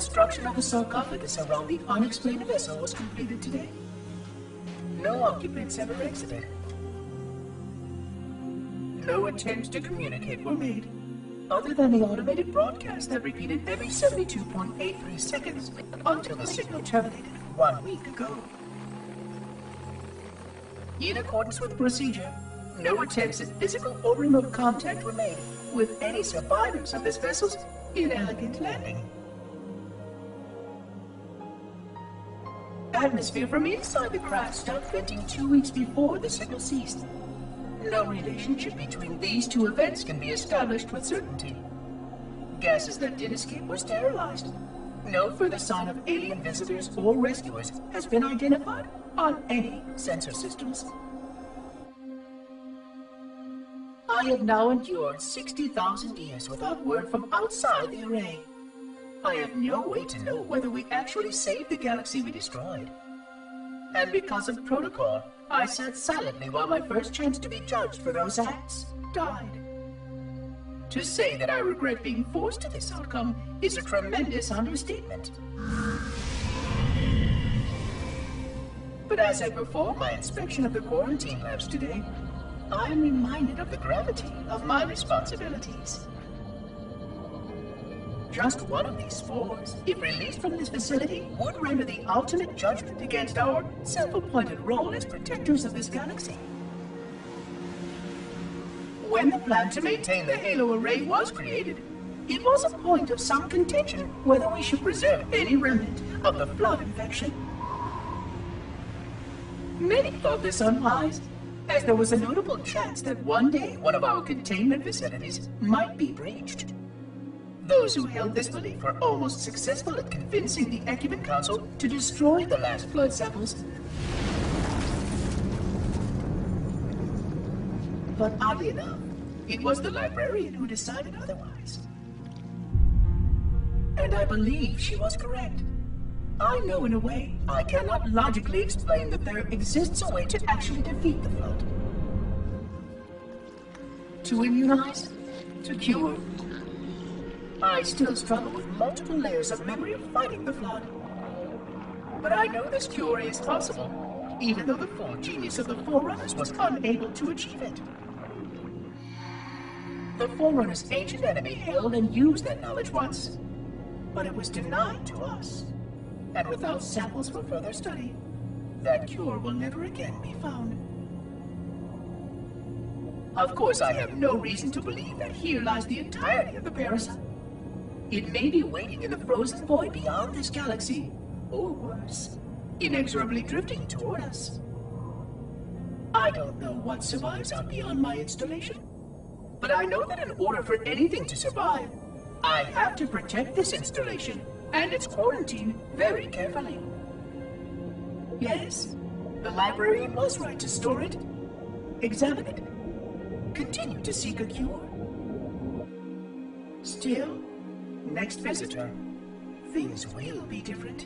construction of a sarcophagus around the unexplained vessel was completed today. No occupants ever exited. No attempts to communicate were made, other than the automated broadcast that repeated every 72.83 seconds until the signal terminated 1 week ago. In accordance with procedure, no attempts at physical or remote contact were made with any survivors of this vessel's inelegant landing. Atmosphere from inside the craft stopped venting 2 weeks before the signal ceased. No relationship between these two events can be established with certainty. Gases that did escape were sterilized. No further sign of alien visitors or rescuers has been identified on any sensor systems. I have now endured 60,000 years without word from outside the array. I have no way to know whether we actually saved the galaxy we destroyed. And because of protocol, I sat silently while my first chance to be judged for those acts died. To say that I regret being forced to this outcome is a tremendous understatement. But as I perform my inspection of the quarantine labs today, I am reminded of the gravity of my responsibilities. Just one of these spores, if released from this facility, would render the ultimate judgment against our self-appointed role as protectors of this galaxy. When the plan to maintain the Halo array was created, it was a point of some contention whether we should preserve any remnant of the flood infection. Many thought this unwise, as there was a notable chance that one day one of our containment facilities might be breached. Those who held this belief were almost successful at convincing the Ecumen Council to destroy the last flood samples. But oddly enough, it was the librarian who decided otherwise. And I believe she was correct. I know in a way I cannot logically explain that there exists a way to actually defeat the flood. To immunize, to cure. I still struggle with multiple layers of memory of fighting the flood. But I know this cure is possible, even though the full genius of the Forerunners was unable to achieve it. The Forerunners' ancient enemy held and used that knowledge once, but it was denied to us. And without samples for further study, that cure will never again be found. Of course, I have no reason to believe that here lies the entirety of the parasite. It may be waiting in the frozen void beyond this galaxy, or worse, inexorably drifting toward us. I don't know what survives out beyond my installation, but I know that in order for anything to survive, I have to protect this installation and its quarantine very carefully. Yes, the librarian was right to store it, examine it, continue to seek a cure. Still, next visitor, things will be different.